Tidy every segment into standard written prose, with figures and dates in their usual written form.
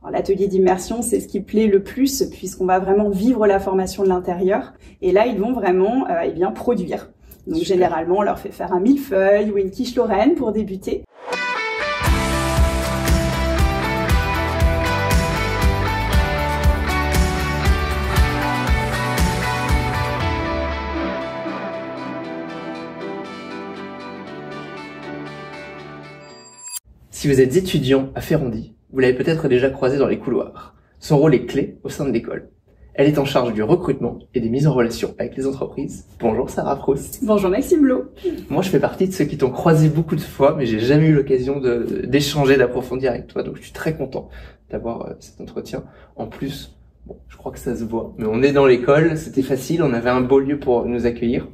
L'atelier d'immersion, c'est ce qui plaît le plus puisqu'on va vraiment vivre la formation de l'intérieur. Et là, ils vont vraiment produire. Donc généralement, on leur fait faire un millefeuille ou une quiche lorraine pour débuter. Si vous êtes étudiant à Ferrandi, vous l'avez peut-être déjà croisé dans les couloirs. Son rôle est clé au sein de l'école. Elle est en charge du recrutement et des mises en relation avec les entreprises. Bonjour Sarah Proust. Bonjour Maxime Blo. Moi je fais partie de ceux qui t'ont croisé beaucoup de fois, mais j'ai jamais eu l'occasion d'échanger, d'approfondir avec toi. Donc je suis très content d'avoir cet entretien. En plus, bon, je crois que ça se voit, mais on est dans l'école, c'était facile, on avait un beau lieu pour nous accueillir.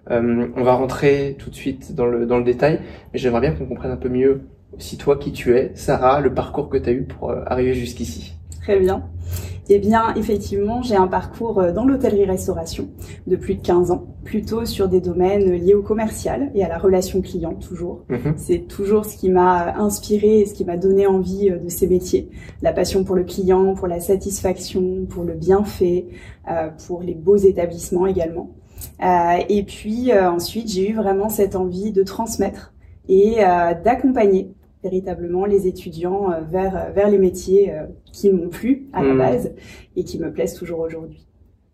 On va rentrer tout de suite dans le détail, mais j'aimerais bien qu'on comprenne un peu mieux aussi toi qui tu es, Sarah, le parcours que tu as eu pour arriver jusqu'ici. Très bien. Eh bien, effectivement, j'ai un parcours dans l'hôtellerie-restauration de plus de 15 ans, plutôt sur des domaines liés au commercial et à la relation client, toujours. C'est toujours ce qui m'a inspiré et ce qui m'a donné envie de ces métiers. La passion pour le client, pour la satisfaction, pour le bienfait, pour les beaux établissements également. Et puis ensuite, j'ai eu vraiment cette envie de transmettre et d'accompagner véritablement les étudiants vers les métiers qui m'ont plu à la base et qui me plaisent toujours aujourd'hui.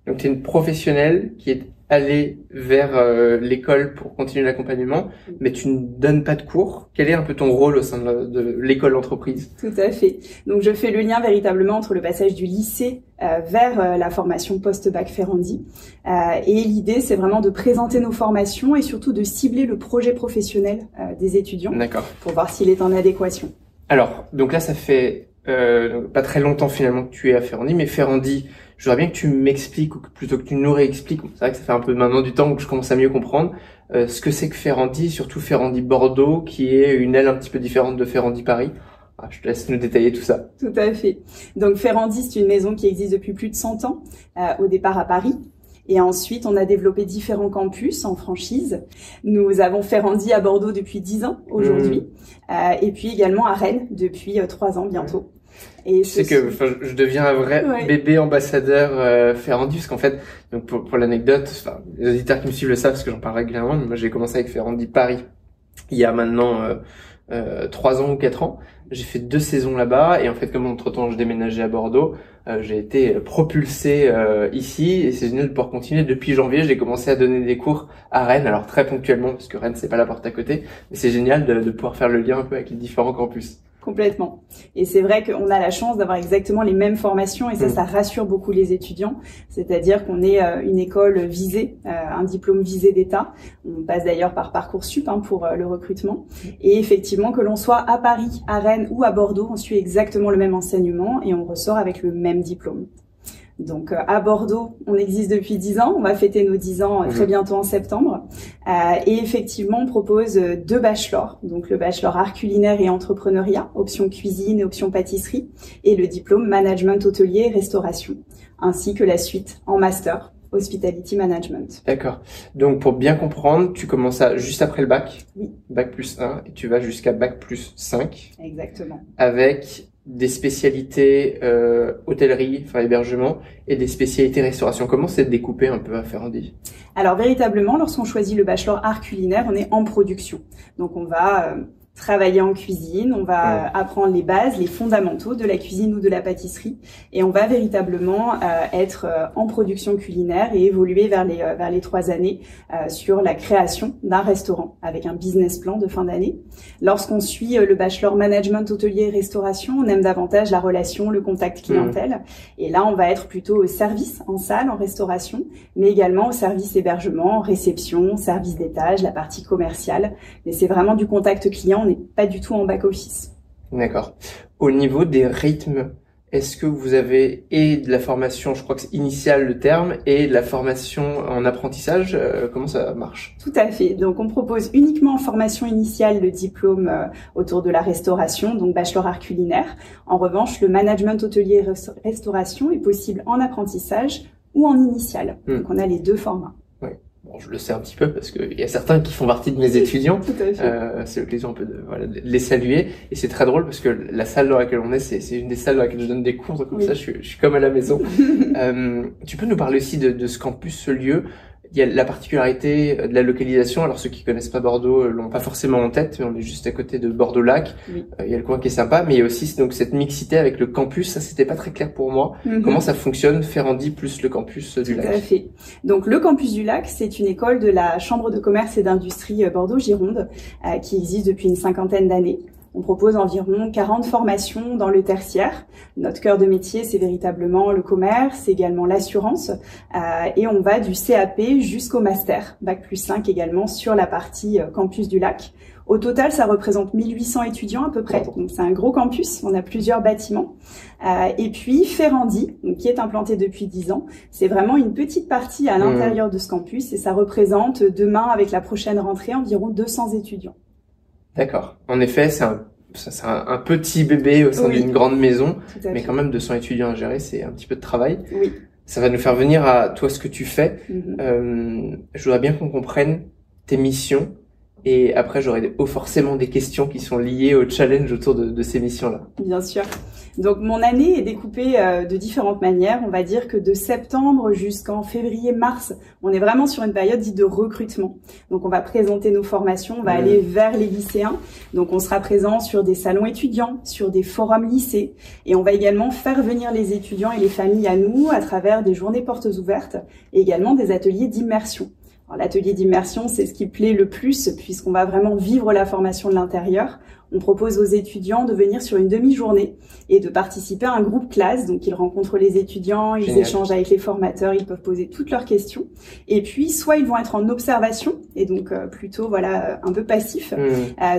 Donc tu es une professionnelle qui est allée vers l'école pour continuer l'accompagnement, mais tu ne donnes pas de cours. Quel est un peu ton rôle au sein de l'école d'entreprise? Tout à fait. Donc je fais le lien véritablement entre le passage du lycée vers la formation post-bac Ferrandi. Et l'idée, c'est vraiment de présenter nos formations et surtout de cibler le projet professionnel des étudiants pour voir s'il est en adéquation. Alors, donc là, ça fait pas très longtemps finalement que tu es à Ferrandi, mais Ferrandi, je voudrais bien que tu m'expliques, ou plutôt que tu nous réexpliques, c'est vrai que ça fait un peu maintenant du temps que je commence à mieux comprendre, ce que c'est que Ferrandi, surtout Ferrandi Bordeaux, qui est une aile un petit peu différente de Ferrandi Paris. Je te laisse nous détailler tout ça. Tout à fait. Donc Ferrandi, c'est une maison qui existe depuis plus de 100 ans, au départ à Paris. Et ensuite, on a développé différents campus en franchise. Nous avons Ferrandi à Bordeaux depuis 10 ans aujourd'hui, et puis également à Rennes depuis 3 ans bientôt. Et c'est que je deviens un vrai bébé ambassadeur Ferrandi, parce qu'en fait, donc pour l'anecdote, les auditeurs qui me suivent le savent parce que j'en parle régulièrement, mais moi j'ai commencé avec Ferrandi Paris il y a maintenant 3 ans ou 4 ans. J'ai fait 2 saisons là-bas et en fait comme entre-temps je déménageais à Bordeaux, j'ai été propulsé ici et c'est génial de pouvoir continuer. Depuis janvier, j'ai commencé à donner des cours à Rennes, alors très ponctuellement parce que Rennes c'est pas la porte à côté, mais c'est génial de pouvoir faire le lien un peu avec les différents campus. Complètement. Et c'est vrai qu'on a la chance d'avoir exactement les mêmes formations et ça rassure beaucoup les étudiants. C'est-à-dire qu'on est une école visée, un diplôme visé d'État. On passe d'ailleurs par Parcoursup pour le recrutement. Et effectivement, que l'on soit à Paris, à Rennes ou à Bordeaux, on suit exactement le même enseignement et on ressort avec le même diplôme. Donc à Bordeaux, on existe depuis 10 ans, on va fêter nos 10 ans très bientôt en septembre. Et effectivement, on propose 2 bachelors, donc le bachelor art culinaire et entrepreneuriat, option cuisine et option pâtisserie, et le diplôme management hôtelier et restauration, ainsi que la suite en master, hospitality management. D'accord. Donc pour bien comprendre, tu commences juste après le bac, bac plus 1, et tu vas jusqu'à bac plus 5. Exactement. Avec des spécialités hôtellerie, hébergement, et des spécialités restauration. Comment c'est découpé un peu à Ferrandi? Alors véritablement, lorsqu'on choisit le bachelor art culinaire, on est en production. Donc on va travailler en cuisine, on va apprendre les bases, les fondamentaux de la cuisine ou de la pâtisserie, et on va véritablement être en production culinaire et évoluer vers les 3 années sur la création d'un restaurant avec un business plan de fin d'année. Lorsqu'on suit le bachelor management hôtelier et restauration, on aime davantage la relation, le contact clientèle, et là on va être plutôt au service en salle, en restauration, mais également au service hébergement, réception, service d'étage, la partie commerciale, mais c'est vraiment du contact client. On n'est pas du tout en back-office. D'accord. Au niveau des rythmes, est-ce que vous avez de la formation, je crois que c'est initial le terme, et de la formation en apprentissage? Comment ça marche? Tout à fait. Donc on propose uniquement en formation initiale le diplôme autour de la restauration, donc bachelor art culinaire. En revanche, le management hôtelier et restauration est possible en apprentissage ou en initial. Donc on a les 2 formats. Oui. bon, je le sais un petit peu parce qu'il y a certains qui font partie de mes étudiants. Tout à fait. C'est l'occasion un peu de les saluer. Et c'est très drôle parce que la salle dans laquelle on est, c'est une des salles dans laquelle je donne des cours. Donc comme ça, je suis comme à la maison. Tu peux nous parler aussi de ce campus, ce lieu? Il y a la particularité de la localisation. Alors ceux qui connaissent pas Bordeaux l'ont pas forcément en tête, mais on est juste à côté de Bordeaux-Lac. Oui. Il y a le coin qui est sympa, mais il y a aussi donc cette mixité avec le campus. Ça, c'était pas très clair pour moi. Comment ça fonctionne, Ferrandi plus le campus du Lac? Tout à fait. Donc le campus du Lac, c'est une école de la Chambre de commerce et d'industrie Bordeaux-Gironde qui existe depuis une 50aine d'années. On propose environ 40 formations dans le tertiaire. Notre cœur de métier, c'est véritablement le commerce, également l'assurance. Et on va du CAP jusqu'au master, Bac+5 également, sur la partie campus du Lac. Au total, ça représente 1800 étudiants à peu près. Donc c'est un gros campus, on a plusieurs bâtiments. Et puis Ferrandi, donc, qui est implanté depuis 10 ans, c'est vraiment une petite partie à l'intérieur de ce campus et ça représente demain, avec la prochaine rentrée, environ 200 étudiants. D'accord. En effet, c'est un petit bébé au sein d'une grande maison, mais quand même 200 étudiants à gérer, c'est un petit peu de travail. Oui. Ça va nous faire venir à toi ce que tu fais. Je voudrais bien qu'on comprenne tes missions et après j'aurai forcément des questions qui sont liées au challenge autour de ces missions-là. Bien sûr. Donc mon année est découpée de différentes manières. On va dire que de septembre jusqu'en février-mars, on est vraiment sur une période dite de recrutement. Donc on va présenter nos formations, on va aller vers les lycéens. Donc on sera présent sur des salons étudiants, sur des forums lycées. Et on va également faire venir les étudiants et les familles à nous à travers des journées portes ouvertes et également des ateliers d'immersion. L'atelier d'immersion, c'est ce qui plaît le plus puisqu'on va vraiment vivre la formation de l'intérieur. On propose aux étudiants de venir sur une demi-journée et de participer à un groupe classe. Donc, ils rencontrent les étudiants, ils échangent avec les formateurs, ils peuvent poser toutes leurs questions. Et puis, soit ils vont être en observation et donc plutôt un peu passif.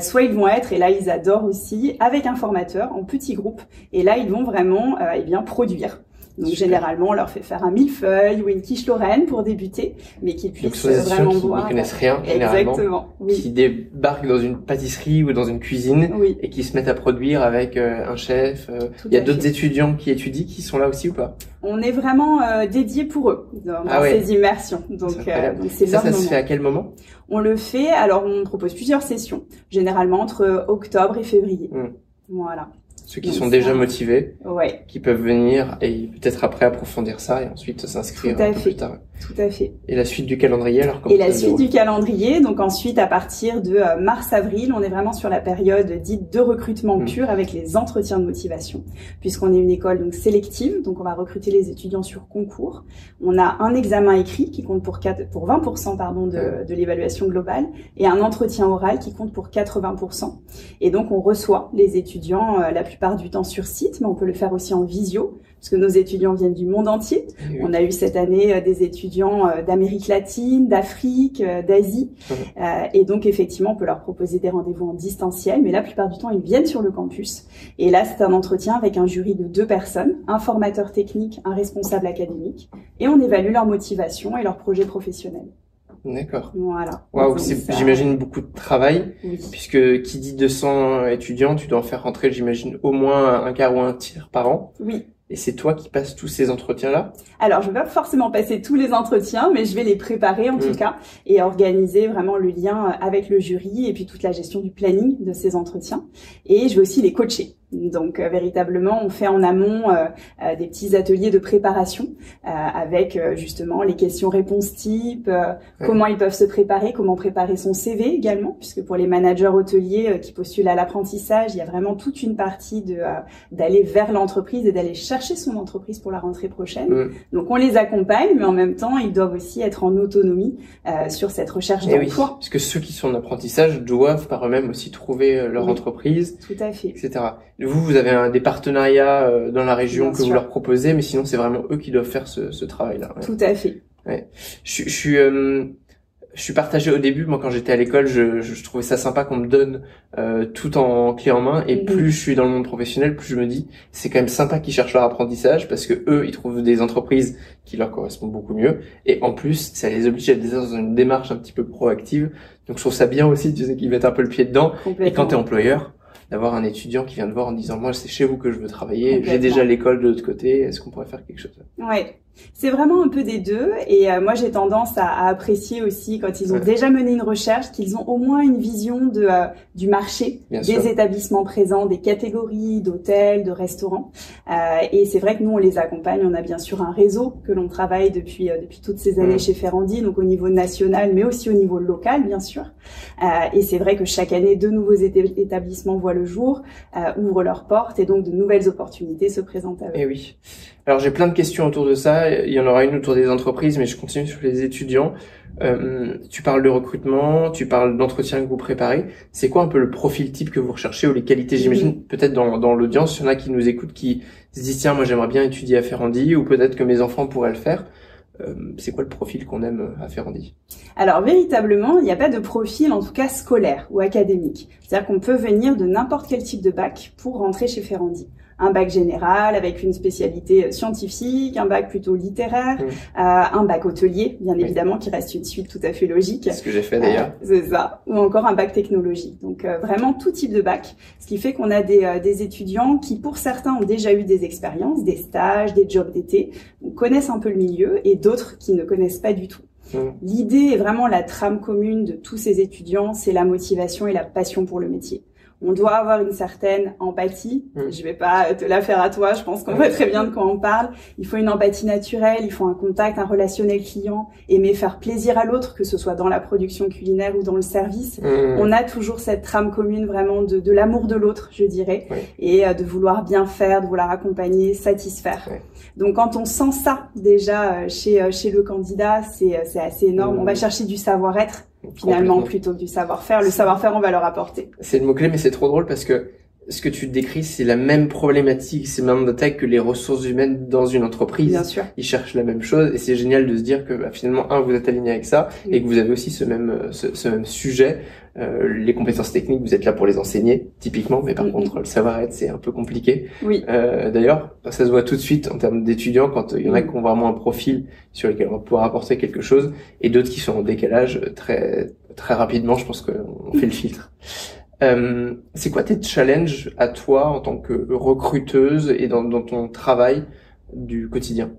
Soit ils vont être, et là ils adorent aussi, avec un formateur en petit groupe. Et là, ils vont vraiment produire. Donc généralement, on leur fait faire un millefeuille ou une quiche lorraine pour débuter, mais qu'ils puissent vraiment voir. Qui ne connaissent rien, généralement. Exactement. Oui. Qui débarquent dans une pâtisserie ou dans une cuisine et qui se mettent à produire avec un chef. Il y a d'autres étudiants qui étudient qui sont là aussi ou pas? On est vraiment dédié pour eux dans ces immersions. Donc c'est ça se fait à quel moment? On le fait. Alors on propose plusieurs sessions, généralement entre octobre et février. Voilà. Ceux qui sont déjà motivés, qui peuvent venir et peut-être après approfondir ça et ensuite s'inscrire un peu plus tard. Tout à fait. Et la suite du calendrier alors? Et la suite du calendrier, donc ensuite à partir de mars-avril, on est vraiment sur la période dite de recrutement pur avec les entretiens de motivation, puisqu'on est une école donc sélective, donc on va recruter les étudiants sur concours. On a un examen écrit qui compte pour 20% de l'évaluation globale et un entretien oral qui compte pour 80%. Et donc on reçoit les étudiants la plupart du temps sur site, mais on peut le faire aussi en visio, parce que nos étudiants viennent du monde entier. On a eu cette année des étudiants d'Amérique latine, d'Afrique, d'Asie. Et donc, effectivement, on peut leur proposer des rendez-vous en distanciel, mais la plupart du temps, ils viennent sur le campus. Et là, c'est un entretien avec un jury de 2 personnes, un formateur technique, un responsable académique, et on évalue leur motivation et leur projet professionnel. D'accord. Voilà. Waouh, j'imagine beaucoup de travail, puisque qui dit 200 étudiants, tu dois en faire rentrer, j'imagine, au moins un quart ou un tiers par an. Oui. Et c'est toi qui passes tous ces entretiens-là? Alors, je vais pas forcément passer tous les entretiens, mais je vais les préparer en tout cas et organiser vraiment le lien avec le jury et puis toute la gestion du planning de ces entretiens. Et je vais aussi les coacher. Donc véritablement, on fait en amont des petits ateliers de préparation avec justement les questions-réponses type, comment ils peuvent se préparer, comment préparer son CV également, puisque pour les managers hôteliers qui postulent à l'apprentissage, il y a vraiment toute une partie d'aller vers l'entreprise et d'aller chercher son entreprise pour la rentrée prochaine. Donc on les accompagne, mais en même temps, ils doivent aussi être en autonomie sur cette recherche d'emploi. Oui, parce que ceux qui sont en apprentissage doivent par eux-mêmes aussi trouver leur entreprise, tout à fait, etc. Vous avez des partenariats dans la région que vous leur proposez, mais sinon c'est vraiment eux qui doivent faire ce travail-là. Tout à fait. Je suis partagé au début. Moi, quand j'étais à l'école, je trouvais ça sympa qu'on me donne tout en clé en main. Et plus je suis dans le monde professionnel, plus je me dis c'est quand même sympa qu'ils cherchent leur apprentissage parce que eux, ils trouvent des entreprises qui leur correspondent beaucoup mieux. Et en plus, ça les oblige à être dans une démarche un petit peu proactive. Donc, je trouve ça bien aussi, tu sais, qu'ils mettent un peu le pied dedans. Et quand t'es employeur, d'avoir un étudiant qui vient te voir en disant moi c'est chez vous que je veux travailler, j'ai déjà l'école de l'autre côté, est-ce qu'on pourrait faire quelque chose? Ouais, C'est vraiment un peu des deux, et moi j'ai tendance à apprécier aussi quand ils ont déjà mené une recherche qu'ils ont au moins une vision du marché, des établissements présents, des catégories d'hôtels, de restaurants. Et c'est vrai que nous on les accompagne, on a bien sûr un réseau que l'on travaille depuis toutes ces années chez Ferrandi, donc au niveau national mais aussi au niveau local bien sûr. Et c'est vrai que chaque année de nouveaux établissements voient le jour, ouvrent leurs portes, et donc de nouvelles opportunités se présentent à eux. Et oui. Alors j'ai plein de questions autour de ça, il y en aura une autour des entreprises, mais je continue sur les étudiants. Tu parles de recrutement, tu parles d'entretien que vous préparez. C'est quoi un peu le profil type que vous recherchez ou les qualités? J'imagine peut-être dans l'audience, il y en a qui nous écoutent qui se disent tiens moi j'aimerais bien étudier à Ferrandi, ou peut-être que mes enfants pourraient le faire. C'est quoi le profil qu'on aime à Ferrandi? Alors véritablement, il n'y a pas de profil en tout cas scolaire ou académique. C'est-à-dire qu'on peut venir de n'importe quel type de bac pour rentrer chez Ferrandi. Un bac général avec une spécialité scientifique, un bac plutôt littéraire, un bac hôtelier, bien évidemment, qui reste une suite tout à fait logique. C'est ce que j'ai fait d'ailleurs. C'est ça. Ou encore un bac technologie. Donc vraiment tout type de bac. Ce qui fait qu'on a des étudiants qui, pour certains, ont déjà eu des expériences, des stages, des jobs d'été, connaissent un peu le milieu, et d'autres qui ne connaissent pas du tout. L'idée est vraiment la trame commune de tous ces étudiants, c'est la motivation et la passion pour le métier. On doit avoir une certaine empathie. Je vais pas te la faire à toi, je pense qu'on voit très bien de quoi on parle. Il faut une empathie naturelle, il faut un contact, un relationnel client, aimer faire plaisir à l'autre, que ce soit dans la production culinaire ou dans le service. On a toujours cette trame commune vraiment de l'amour de l'autre, je dirais, et de vouloir bien faire, de vouloir accompagner, satisfaire. Donc quand on sent ça déjà chez le candidat, c'est assez énorme. On va chercher du savoir-être finalement plutôt que du savoir-faire. Le savoir-faire, on va leur apporter. C'est le mot-clé, mais c'est trop drôle parce que ce que tu décris, c'est la même problématique, c'est le même attaque que les ressources humaines dans une entreprise. Bien sûr. Ils cherchent la même chose, et c'est génial de se dire que finalement, vous êtes aligné avec ça, et que vous avez aussi ce même sujet. Les compétences techniques, vous êtes là pour les enseigner, typiquement, mais par contre, le savoir-être, c'est un peu compliqué. D'ailleurs, ça se voit tout de suite en termes d'étudiants, quand il y en a qui ont vraiment un profil sur lequel on va pouvoir apporter quelque chose, et d'autres qui sont en décalage très rapidement. Je pense qu'on fait le filtre. C'est quoi tes challenges à toi en tant que recruteuse et dans ton travail du quotidien?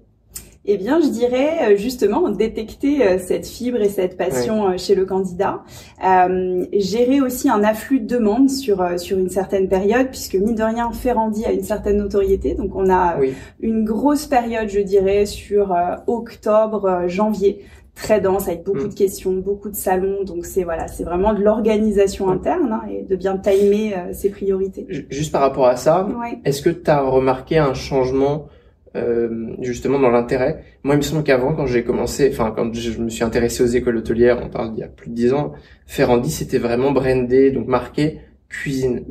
Eh bien, je dirais justement détecter cette fibre et cette passion chez le candidat. Gérer aussi un afflux de demandes sur une certaine période, puisque mine de rien, Ferrandi a une certaine notoriété. Donc, on a une grosse période, je dirais, sur octobre, janvier. Très dense, avec beaucoup de questions, beaucoup de salons. Donc c'est vraiment de l'organisation interne et de bien timer ses priorités. Juste par rapport à ça, est-ce que tu as remarqué un changement justement dans l'intérêt? Moi, il me semble qu'avant, quand je me suis intéressé aux écoles hôtelières, on parle d'il y a plus de 10 ans, Ferrandi, c'était vraiment brandé, donc marqué cuisine.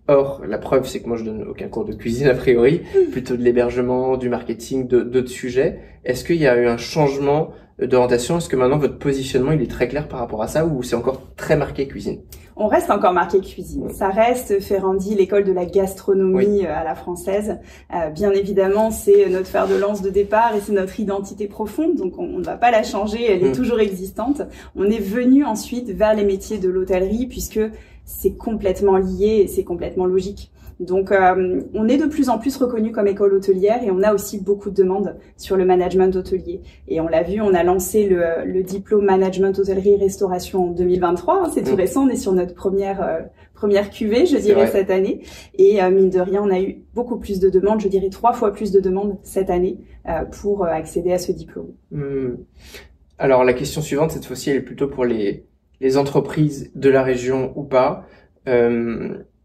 Or, la preuve, c'est que moi, je donne aucun cours de cuisine a priori, plutôt de l'hébergement, du marketing, d'autres sujets. Est-ce qu'il y a eu un changement d'orientation? Est-ce que maintenant votre positionnement il est très clair par rapport à ça, ou c'est encore très marqué cuisine? On reste encore marqué cuisine. Ça reste Ferrandi, l'école de la gastronomie à la française. Bien évidemment, c'est notre fer de lance de départ et c'est notre identité profonde. Donc, on ne va pas la changer. Elle est toujours existante. On est venu ensuite vers les métiers de l'hôtellerie puisque c'est complètement lié et c'est complètement logique. Donc, on est de plus en plus reconnu comme école hôtelière et on a aussi beaucoup de demandes sur le management hôtelier. Et on l'a vu, on a lancé le diplôme management hôtellerie restauration en 2023. C'est tout récent, on est sur notre première cuvée, je dirais, cette année. Et mine de rien, on a eu beaucoup plus de demandes, je dirais 3 fois plus de demandes cette année pour accéder à ce diplôme. Alors, la question suivante, cette fois-ci, elle est plutôt pour les entreprises de la région ou pas.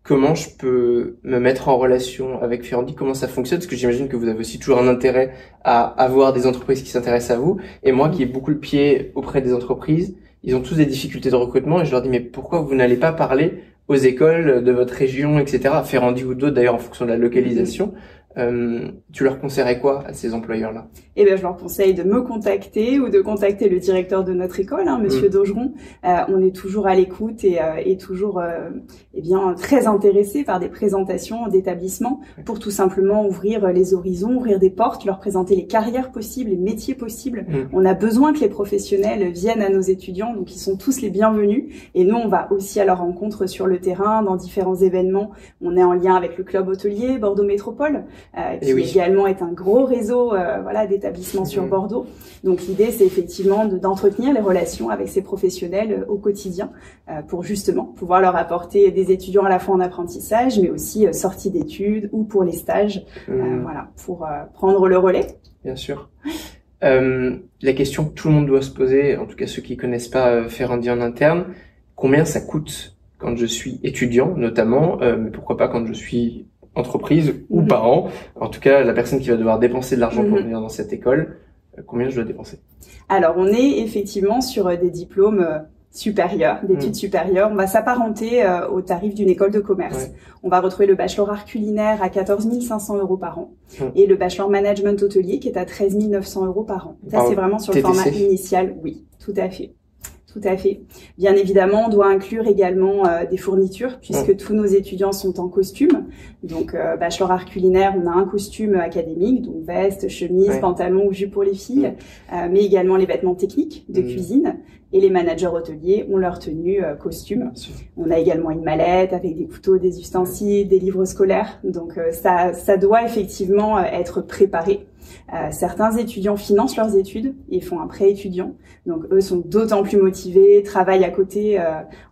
Comment je peux me mettre en relation avec Ferrandi? Comment ça fonctionne? Parce que j'imagine que vous avez aussi toujours un intérêt à avoir des entreprises qui s'intéressent à vous. Et moi, qui ai beaucoup le pied auprès des entreprises, ils ont tous des difficultés de recrutement et je leur dis mais pourquoi vous n'allez pas parler aux écoles de votre région, etc. Ferrandi ou d'autres d'ailleurs en fonction de la localisation. Tu leur conseillerais quoi à ces employeurs-là? Eh bien, je leur conseille de me contacter ou de contacter le directeur de notre école, Monsieur Daugeron. On est toujours à l'écoute et toujours, bien, très intéressé par des présentations d'établissements pour tout simplement ouvrir les horizons, ouvrir des portes, leur présenter les carrières possibles, les métiers possibles. On a besoin que les professionnels viennent à nos étudiants, donc ils sont tous les bienvenus. Et nous, on va aussi à leur rencontre sur le terrain, dans différents événements. On est en lien avec le club hôtelier Bordeaux Métropole. qui également est un gros réseau voilà d'établissements sur Bordeaux. Donc l'idée c'est effectivement d'entretenir les relations avec ces professionnels au quotidien pour justement pouvoir leur apporter des étudiants à la fois en apprentissage mais aussi sortie d'études ou pour les stages, voilà, pour prendre le relais. Bien sûr. La question que tout le monde doit se poser, en tout cas ceux qui connaissent pas Ferrandi en interne, combien ça coûte quand je suis étudiant notamment, mais pourquoi pas quand je suis entreprise ou parent, en tout cas la personne qui va devoir dépenser de l'argent pour venir dans cette école, combien je dois dépenser? Alors on est effectivement sur des diplômes supérieurs, d'études supérieures. On va s'apparenter au tarif d'une école de commerce. On va retrouver le bachelor art culinaire à 14 500 € par an et le bachelor management hôtelier qui est à 13 900 € par an. Ça, c'est vraiment sur le format initial. Oui, tout à fait. Tout à fait. Bien évidemment, on doit inclure également des fournitures puisque tous nos étudiants sont en costume. Donc, bachelor art culinaire, on a un costume académique, donc veste, chemise, pantalon ou jupe pour les filles, mais également les vêtements techniques de cuisine. Et les managers hôteliers ont leur tenue costume. On a également une mallette avec des couteaux, des ustensiles, des livres scolaires. Donc, ça doit effectivement être préparé. Certains étudiants financent leurs études et font un prêt étudiant. Donc, eux sont d'autant plus motivés, travaillent à côté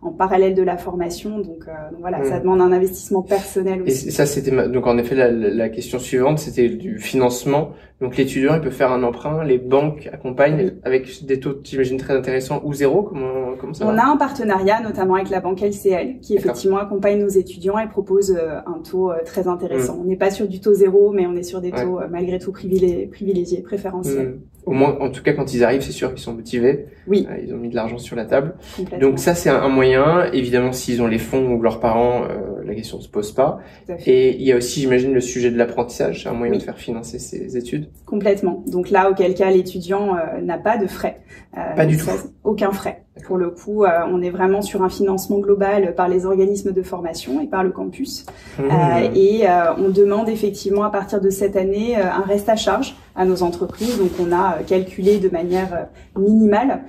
en parallèle de la formation. Donc voilà, ça demande un investissement personnel aussi. Et ça, c'était donc en effet la question suivante, c'était du financement. Donc l'étudiant, il peut faire un emprunt, les banques accompagnent avec des taux, j'imagine, très intéressants ou zéro. Comment ça va? On a un partenariat notamment avec la banque LCL qui effectivement accompagne nos étudiants et propose un taux très intéressant. On n'est pas sur du taux zéro, mais on est sur des taux malgré tout privilégiés, préférentiels. Au moins, en tout cas, quand ils arrivent, c'est sûr qu'ils sont motivés. Oui. Ils ont mis de l'argent sur la table. Donc ça, c'est un moyen. Évidemment, s'ils ont les fonds ou leurs parents, la question ne se pose pas. Et il y a aussi, j'imagine, le sujet de l'apprentissage. C'est un moyen de faire financer ses études. Complètement. Donc là, auquel cas, l'étudiant n'a pas de frais. Pas du tout. Aucun frais. Pour le coup, on est vraiment sur un financement global par les organismes de formation et par le campus. On demande effectivement à partir de cette année un reste à charge à nos entreprises. Donc on a calculé de manière minimale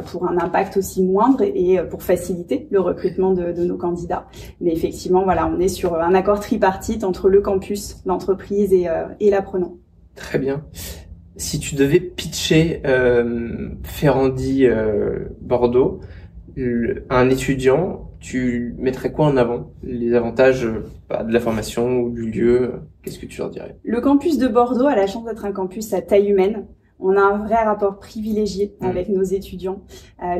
pour un impact aussi moindre et pour faciliter le recrutement de nos candidats. Mais effectivement, voilà, on est sur un accord tripartite entre le campus, l'entreprise et l'apprenant. Très bien. Si tu devais pitcher Ferrandi Bordeaux à un étudiant, tu mettrais quoi en avant? Les avantages de la formation ou du lieu, qu'est-ce que tu leur dirais? Le campus de Bordeaux a la chance d'être un campus à taille humaine. On a un vrai rapport privilégié avec nos étudiants.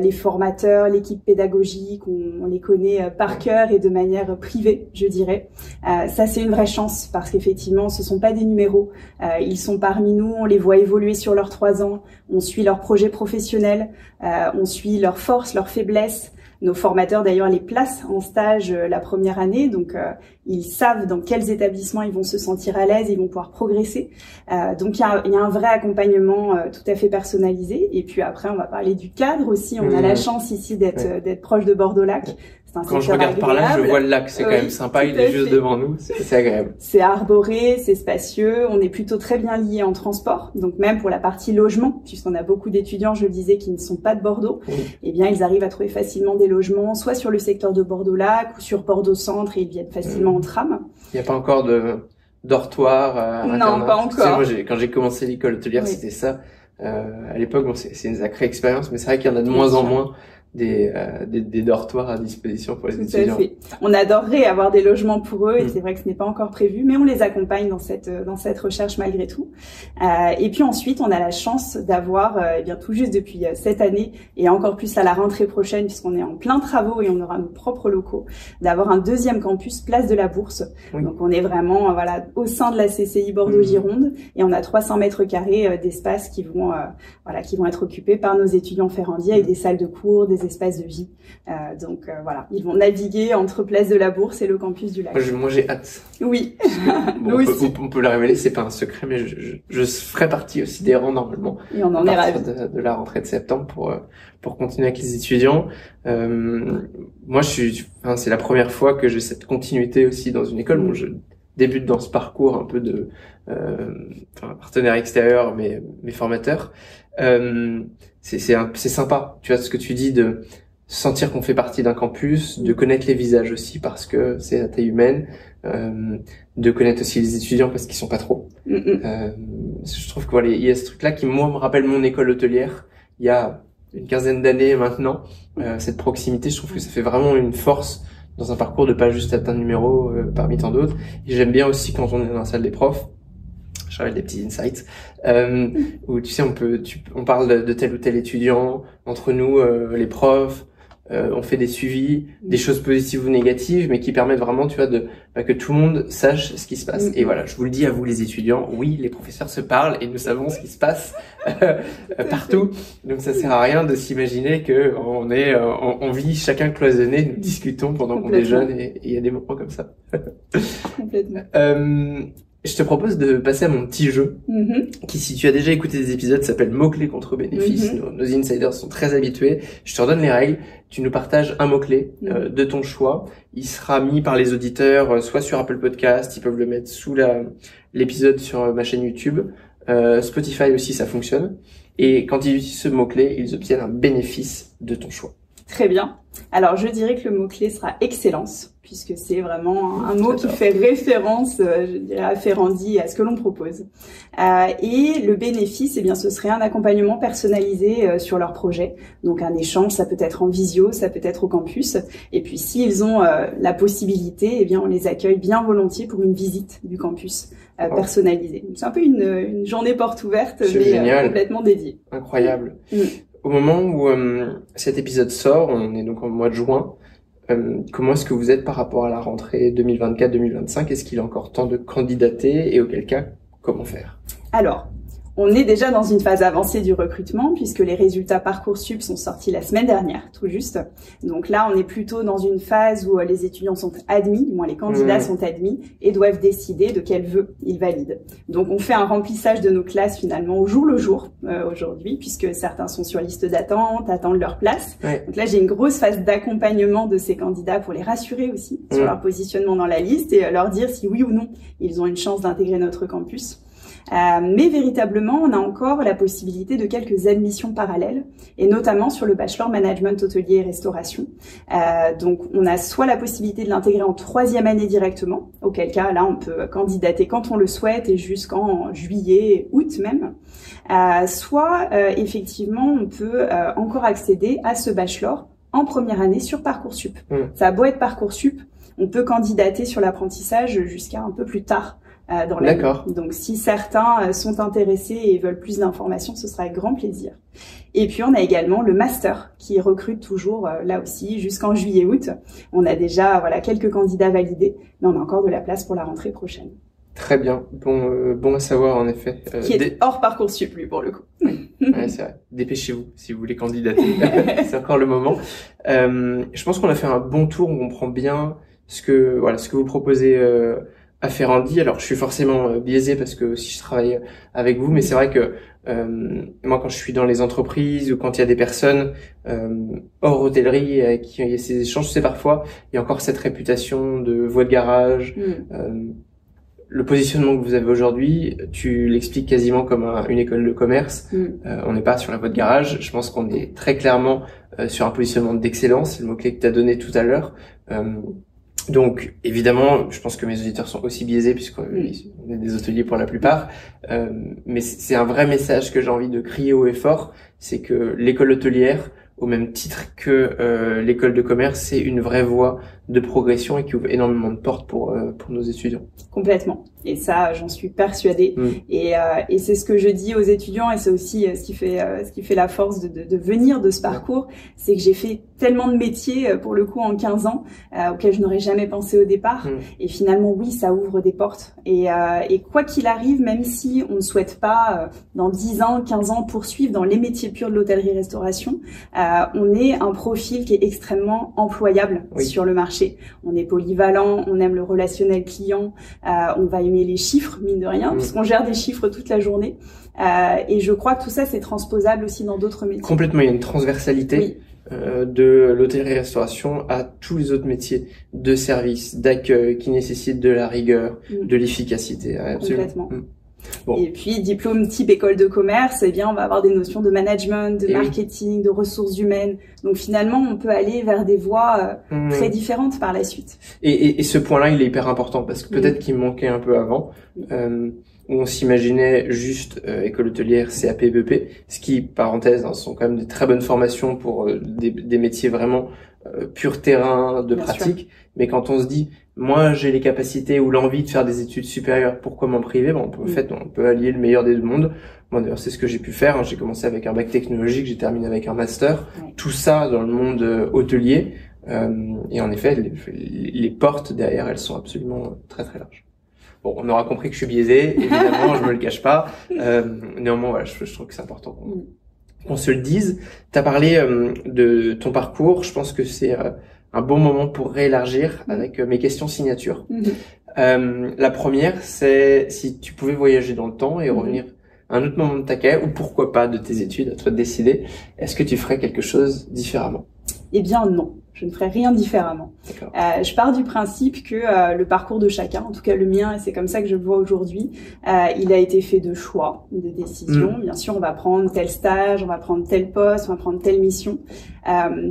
Les formateurs, l'équipe pédagogique, on les connaît par cœur et de manière privée, je dirais. Ça, c'est une vraie chance parce qu'effectivement, ce sont pas des numéros. Ils sont parmi nous, on les voit évoluer sur leurs 3 ans. On suit leurs projets professionnels, on suit leurs forces, leurs faiblesses. Nos formateurs, d'ailleurs, les placent en stage la première année, donc ils savent dans quels établissements ils vont se sentir à l'aise, ils vont pouvoir progresser. Donc il y a un vrai accompagnement tout à fait personnalisé. Et puis après, on va parler du cadre aussi. On a la chance ici d'être proche de Bordeaux-Lac. Quand je regarde par là, je vois le lac, c'est quand même sympa, il est juste devant nous, c'est agréable. C'est arboré, c'est spacieux, on est plutôt très bien liés en transport, donc même pour la partie logement, puisqu'on a beaucoup d'étudiants, je le disais, qui ne sont pas de Bordeaux, eh bien ils arrivent à trouver facilement des logements, soit sur le secteur de Bordeaux-Lac ou sur Bordeaux-Centre, et ils viennent facilement en tram. Il n'y a pas encore de dortoir Non, pas encore. Tu sais, moi, quand j'ai commencé l'école hôtelière, c'était ça. À l'époque, bon, c'est une sacrée expérience, mais c'est vrai qu'il y en a de moins en moins. Des dortoirs à disposition pour les étudiants. Tout à fait. On adorerait avoir des logements pour eux et c'est vrai que ce n'est pas encore prévu, mais on les accompagne dans cette recherche malgré tout. Et puis ensuite, on a la chance d'avoir, bien tout juste depuis cette année et encore plus à la rentrée prochaine, puisqu'on est en plein travaux et on aura nos propres locaux, d'avoir un deuxième campus place de la Bourse. Donc on est vraiment voilà au sein de la CCI Bordeaux-Gironde et on a 300 mètres carrés d'espace qui vont être occupés par nos étudiants Ferrandi avec des salles de cours, des espaces de vie. Donc voilà, ils vont naviguer entre Place de la Bourse et le campus du Lac. Moi j'ai hâte. Oui. Bon, on peut la révéler, c'est pas un secret, mais je ferai partie aussi des rangs normalement. Et on en est ravis. De la rentrée de septembre pour continuer avec les étudiants. Moi c'est la première fois que j'ai cette continuité aussi dans une école. Bon, je débute dans ce parcours un peu de partenaire extérieur, mes formateurs. C'est sympa, tu vois ce que tu dis de sentir qu'on fait partie d'un campus, de connaître les visages aussi parce que c'est à taille humaine, de connaître aussi les étudiants parce qu'ils sont pas trop. Je trouve que voilà, il y a ce truc-là qui moi me rappelle mon école hôtelière il y a une quinzaine d'années maintenant. Cette proximité, je trouve que ça fait vraiment une force dans un parcours de pas juste être un numéro parmi tant d'autres. Et j'aime bien aussi quand on est dans la salle des profs. Je rappelle des petits insights où tu sais on parle de tel ou tel étudiant entre nous, les profs. On fait des suivis, des choses positives ou négatives, mais qui permettent vraiment, tu vois, que tout le monde sache ce qui se passe. Et voilà, je vous le dis à vous les étudiants, oui, les professeurs se parlent et nous savons ce qui se passe partout. Donc ça sert à rien de s'imaginer que on vit chacun cloisonné, nous discutons pendant qu'on déjeune et il y a des moments comme ça. Complètement. Je te propose de passer à mon petit jeu, qui, si tu as déjà écouté des épisodes, s'appelle mots-clés contre bénéfices. Nos insiders sont très habitués. Je te redonne les règles. Tu nous partages un mot-clé de ton choix. Il sera mis par les auditeurs, soit sur Apple Podcast, ils peuvent le mettre sous l'épisode sur ma chaîne YouTube. Spotify aussi, ça fonctionne. Et quand ils utilisent ce mot-clé, ils obtiennent un bénéfice de ton choix. Très bien. Alors, je dirais que le mot-clé sera excellence, puisque c'est vraiment un mot qui fait référence, je dirais, à Ferrandi et à ce que l'on propose. Et le bénéfice, eh bien, ce serait un accompagnement personnalisé sur leur projet. Donc, un échange, ça peut être en visio, ça peut être au campus. Et puis, s'ils ont la possibilité, eh bien, on les accueille bien volontiers pour une visite du campus personnalisée. C'est un peu une journée porte ouverte, mais complètement dédiée. Incroyable. Au moment où cet épisode sort, on est donc en mois de juin, comment est-ce que vous êtes par rapport à la rentrée 2024-2025 ? Est-ce qu'il est encore temps de candidater et auquel cas, comment faire ? Alors, on est déjà dans une phase avancée du recrutement puisque les résultats Parcoursup sont sortis la semaine dernière, tout juste. Donc là, on est plutôt dans une phase où les étudiants sont admis, du moins les candidats sont admis et doivent décider de quel vœu ils valident. Donc on fait un remplissage de nos classes finalement au jour le jour aujourd'hui puisque certains sont sur liste d'attente, attendent leur place. Donc là, j'ai une grosse phase d'accompagnement de ces candidats pour les rassurer aussi sur leur positionnement dans la liste et leur dire si oui ou non ils ont une chance d'intégrer notre campus. Mais véritablement, on a encore la possibilité de quelques admissions parallèles, et notamment sur le bachelor management hôtelier et restauration. Donc, on a soit la possibilité de l'intégrer en 3e année directement, auquel cas, là, on peut candidater quand on le souhaite et jusqu'en juillet, août même. Soit, effectivement, on peut encore accéder à ce bachelor en première année sur Parcoursup. Ça a beau être Parcoursup, on peut candidater sur l'apprentissage jusqu'à un peu plus tard. Dans l'année. Donc, si certains sont intéressés et veulent plus d'informations, ce sera avec grand plaisir. Et puis, on a également le master qui recrute toujours là aussi jusqu'en juillet-août. On a déjà quelques candidats validés, mais on a encore de la place pour la rentrée prochaine. Très bien, bon à savoir en effet. Qui est hors Parcoursup lui pour le coup. Ouais, c'est vrai. Dépêchez-vous si vous voulez candidater. C'est encore le moment. Je pense qu'on a fait un bon tour, on comprend bien ce que vous proposez. À Ferrandi. Alors, je suis forcément biaisé parce que si je travaille avec vous, mais c'est vrai que moi, quand je suis dans les entreprises ou quand il y a des personnes hors hôtellerie avec qui il y a ces échanges, c'est parfois il y a encore cette réputation de voie de garage. Le positionnement que vous avez aujourd'hui, tu l'expliques quasiment comme une école de commerce. On n'est pas sur la voie de garage. Je pense qu'on est très clairement sur un positionnement d'excellence. C'est le mot-clé que tu as donné tout à l'heure. Donc, évidemment, je pense que mes auditeurs sont aussi biaisés puisqu'on est des hôteliers pour la plupart. Mais c'est un vrai message que j'ai envie de crier haut et fort. C'est que l'école hôtelière, au même titre que l'école de commerce, c'est une vraie voie de progression et qui ouvre énormément de portes pour nos étudiants. Complètement. Et ça, j'en suis persuadée. Et c'est ce que je dis aux étudiants, et c'est aussi ce qui fait la force de venir de ce parcours, c'est que j'ai fait tellement de métiers pour le coup en 15 ans auxquels je n'aurais jamais pensé au départ. Et finalement, oui, ça ouvre des portes. Et quoi qu'il arrive, même si on ne souhaite pas dans 10 ans, 15 ans poursuivre dans les métiers purs de l'hôtellerie-restauration, on est un profil qui est extrêmement employable sur le marché. On est polyvalent, on aime le relationnel client, on va aimer les chiffres, mine de rien, puisqu'on gère des chiffres toute la journée. Et je crois que tout ça, c'est transposable aussi dans d'autres métiers. Complètement, il y a une transversalité de l'hôtellerie-restauration à tous les autres métiers de service, d'accueil, qui nécessitent de la rigueur, de l'efficacité. Absolument. Complètement. Bon. Et puis, diplôme type école de commerce, eh bien, on va avoir des notions de management, de marketing, de ressources humaines. Donc, finalement, on peut aller vers des voies très différentes par la suite. Et ce point-là, il est hyper important parce que peut-être qu'il manquait un peu avant, où on s'imaginait juste école hôtelière, CAP, BEP, ce qui, parenthèse, hein, sont quand même des très bonnes formations pour des métiers vraiment pur terrain de pratique. Sûr. Mais quand on se dit, moi, j'ai les capacités ou l'envie de faire des études supérieures, pourquoi m'en priver? Bon, en fait, on peut allier le meilleur des deux mondes. Moi, d'ailleurs, c'est ce que j'ai pu faire. Hein. J'ai commencé avec un bac technologique, j'ai terminé avec un master. Tout ça dans le monde hôtelier. Et en effet, les portes derrière, elles sont absolument très, très larges. Bon, on aura compris que je suis biaisé. Évidemment, je me le cache pas. Néanmoins, voilà, je trouve que c'est important qu'on se le dise. T'as parlé de ton parcours. Je pense que c'est un bon moment pour réélargir avec mes questions signatures. La première, c'est si tu pouvais voyager dans le temps et revenir à un autre moment de ta carrière, ou pourquoi pas de tes études, à toi de décider, est-ce que tu ferais quelque chose différemment? Eh bien non, je ne ferai rien différemment. Je pars du principe que le parcours de chacun, en tout cas le mien, et c'est comme ça que je le vois aujourd'hui, il a été fait de choix, de décisions. Bien sûr, on va prendre tel stage, on va prendre tel poste, on va prendre telle mission.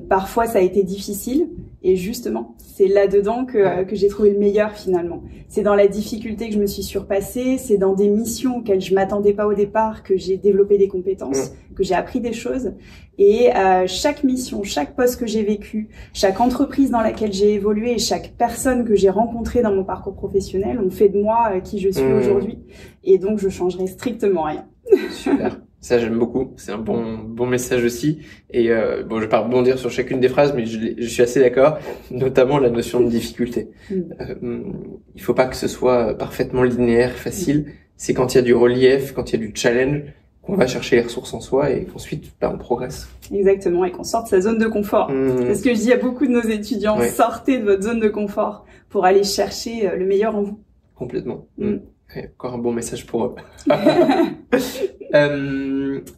Parfois, ça a été difficile. Et justement, c'est là-dedans que j'ai trouvé le meilleur finalement. C'est dans la difficulté que je me suis surpassée, c'est dans des missions auxquelles je m'attendais pas au départ que j'ai développé des compétences, que j'ai appris des choses. Et chaque mission, chaque poste que j'ai vécu, chaque entreprise dans laquelle j'ai évolué et chaque personne que j'ai rencontrée dans mon parcours professionnel ont fait de moi qui je suis aujourd'hui. Et donc, je changerai strictement rien. Super. Ça, j'aime beaucoup. C'est un bon message aussi. Et bon, je vais pas rebondir sur chacune des phrases, mais je suis assez d'accord, notamment la notion de difficulté. Il faut pas que ce soit parfaitement linéaire, facile. C'est quand il y a du relief, quand il y a du challenge, qu'on va chercher les ressources en soi et qu'ensuite, on progresse. Exactement, et qu'on sorte de sa zone de confort. C'est ce que je dis à beaucoup de nos étudiants. Sortez de votre zone de confort pour aller chercher le meilleur en vous. Complètement. Encore un bon message pour eux.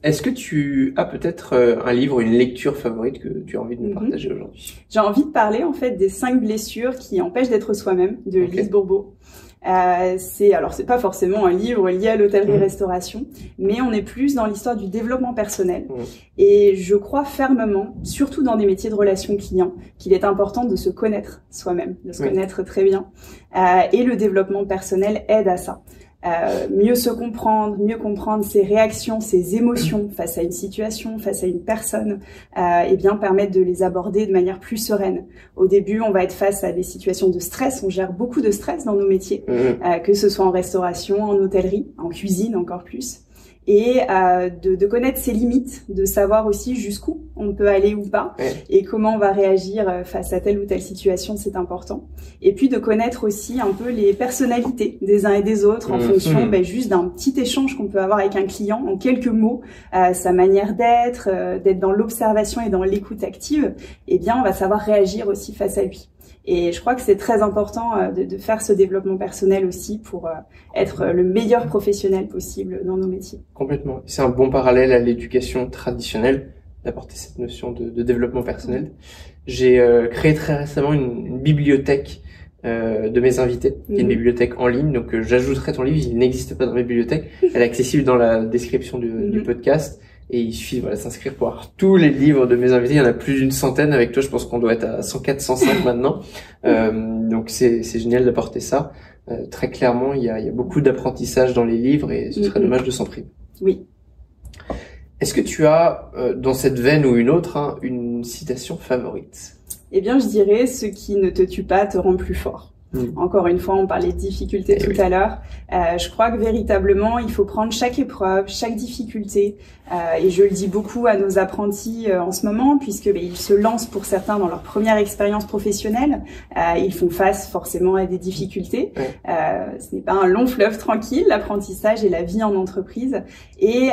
Est-ce que tu as peut-être un livre, une lecture favorite que tu as envie de nous partager aujourd'hui? J'ai envie de parler en fait des 5 blessures qui empêchent d'être soi-même de Lise Bourbeau. C'est pas forcément un livre lié à l'hôtellerie-restauration, mais on est plus dans l'histoire du développement personnel. Et je crois fermement, surtout dans des métiers de relations clients, qu'il est important de se connaître soi-même, de se connaître très bien. Et le développement personnel aide à ça. Mieux se comprendre, mieux comprendre ses réactions, ses émotions face à une situation, face à une personne, et bien permettre de les aborder de manière plus sereine. Au début, on va être face à des situations de stress, on gère beaucoup de stress dans nos métiers, que ce soit en restauration, en hôtellerie, en cuisine encore plus. Et de connaître ses limites, de savoir aussi jusqu'où on peut aller ou pas, et comment on va réagir face à telle ou telle situation, c'est important. Et puis de connaître aussi un peu les personnalités des uns et des autres en fonction juste d'un petit échange qu'on peut avoir avec un client, en quelques mots, sa manière d'être dans l'observation et dans l'écoute active, eh bien on va savoir réagir aussi face à lui. Et je crois que c'est très important de faire ce développement personnel aussi pour être le meilleur professionnel possible dans nos métiers. Complètement. C'est un bon parallèle à l'éducation traditionnelle d'apporter cette notion de développement personnel. J'ai créé très récemment une bibliothèque de mes invités, qui est une bibliothèque en ligne. Donc j'ajouterai ton livre, il n'existe pas dans mes bibliothèques. Elle est accessible dans la description du podcast. Et il suffit de s'inscrire pour avoir tous les livres de mes invités. Il y en a plus d'une centaine. Avec toi, je pense qu'on doit être à 104, 105 maintenant. Donc c'est génial d'apporter ça. Très clairement, il y a beaucoup d'apprentissage dans les livres et ce serait dommage de s'en priver. Oui. Est-ce que tu as, dans cette veine ou une autre, une citation favorite? Eh bien, je dirais « Ce qui ne te tue pas te rend plus fort ». Encore une fois, on parlait de difficultés tout à l'heure. Je crois que véritablement, il faut prendre chaque épreuve, chaque difficulté. Et je le dis beaucoup à nos apprentis en ce moment, puisque ils se lancent pour certains dans leur première expérience professionnelle. Ils font face forcément à des difficultés. Ce n'est pas un long fleuve tranquille, l'apprentissage et la vie en entreprise. Et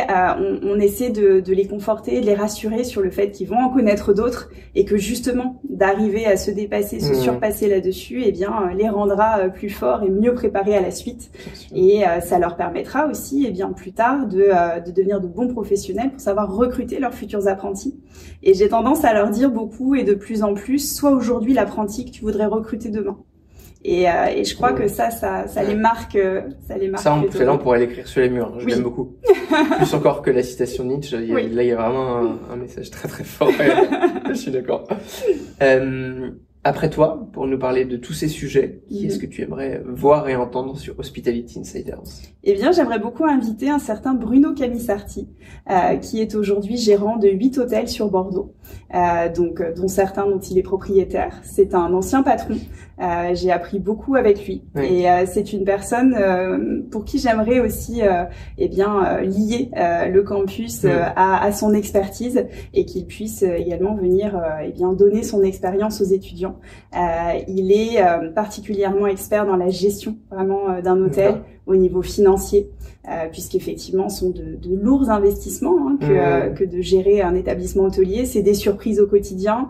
on essaie de les conforter, de les rassurer sur le fait qu'ils vont en connaître d'autres et que justement, d'arriver à se dépasser, se surpasser là-dessus, eh bien, les rendra plus forts et mieux préparés à la suite. Et ça leur permettra aussi, eh bien, plus tard, de devenir de bons professionnels pour savoir recruter leurs futurs apprentis. Et j'ai tendance à leur dire beaucoup et de plus en plus, sois aujourd'hui l'apprenti que tu voudrais recruter demain. Et je crois que ça les marque, Ça, on pourrait l'écrire sur les murs. Je l'aime beaucoup. Plus encore que la citation Nietzsche. Là, il y a vraiment un message très très fort. Je suis d'accord. Après toi, pour nous parler de tous ces sujets, qui est-ce que tu aimerais voir et entendre sur Hospitality Insiders? Eh bien, j'aimerais beaucoup inviter un certain Bruno Camissarti, qui est aujourd'hui gérant de 8 hôtels sur Bordeaux, dont certains dont il est propriétaire. C'est un ancien patron. J'ai appris beaucoup avec lui, et c'est une personne pour qui j'aimerais aussi, lier le campus à son expertise, et qu'il puisse également venir, donner son expérience aux étudiants. Il est particulièrement expert dans la gestion vraiment d'un hôtel au niveau financier, puisqu'effectivement ce sont de lourds investissements que de gérer un établissement hôtelier. C'est des surprises au quotidien,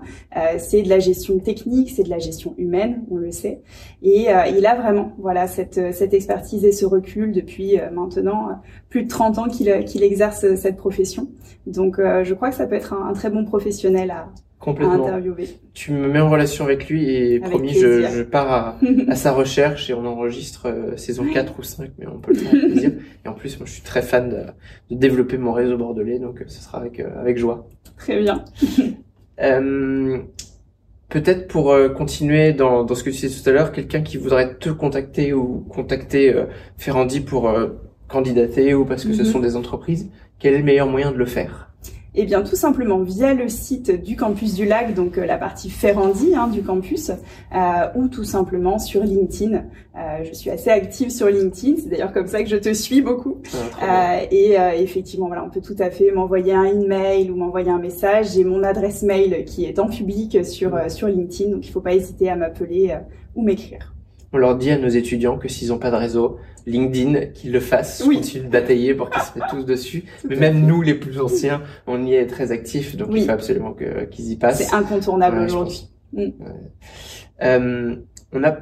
c'est de la gestion technique, c'est de la gestion humaine, on le sait. Et il a vraiment cette expertise et ce recul depuis maintenant plus de 30 ans qu'il exerce cette profession. Donc je crois que ça peut être un très bon professionnel à interviewer. Tu me mets en relation avec lui et promis, je pars à sa recherche et on enregistre saison 4 ou 5, mais on peut le faire avec plaisir. Et en plus, moi, je suis très fan de développer mon réseau bordelais, donc ce sera avec joie. Très bien. Peut-être pour continuer dans ce que tu disais tout à l'heure, quelqu'un qui voudrait te contacter ou contacter Ferrandi pour candidater ou parce que ce sont des entreprises, quel est le meilleur moyen de le faire? Eh bien, tout simplement via le site du campus du Lac, donc la partie Ferrandi du campus, ou tout simplement sur LinkedIn. Je suis assez active sur LinkedIn, c'est d'ailleurs comme ça que je te suis beaucoup. Effectivement, on peut tout à fait m'envoyer un email ou m'envoyer un message. J'ai mon adresse mail qui est en public sur LinkedIn, donc il ne faut pas hésiter à m'appeler ou m'écrire. On leur dit à nos étudiants que s'ils n'ont pas de réseau, LinkedIn, qu'ils le fassent. Je continue de batailler pour qu'ils se mettent tous dessus. Mais même nous, les plus anciens, on y est très actifs, donc il faut absolument qu'ils y passent. C'est incontournable aujourd'hui. On a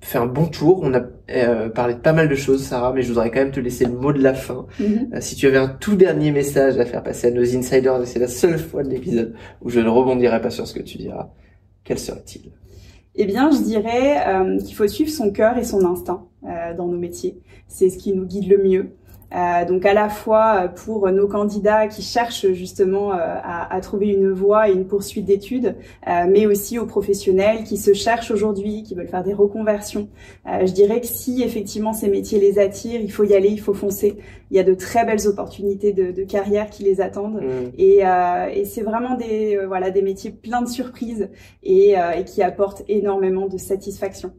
fait un bon tour, on a parlé de pas mal de choses, Sarah, mais je voudrais quand même te laisser le mot de la fin. Si tu avais un tout dernier message à faire passer à nos insiders, et c'est la seule fois de l'épisode où je ne rebondirai pas sur ce que tu diras, quel serait-il? Eh bien, je dirais qu'il faut suivre son cœur et son instinct dans nos métiers. C'est ce qui nous guide le mieux. Donc à la fois pour nos candidats qui cherchent justement à trouver une voie et une poursuite d'études, mais aussi aux professionnels qui se cherchent aujourd'hui, qui veulent faire des reconversions. Je dirais que si effectivement ces métiers les attirent, il faut y aller, il faut foncer. Il y a de très belles opportunités de carrière qui les attendent, et c'est vraiment des métiers pleins de surprises et qui apportent énormément de satisfaction.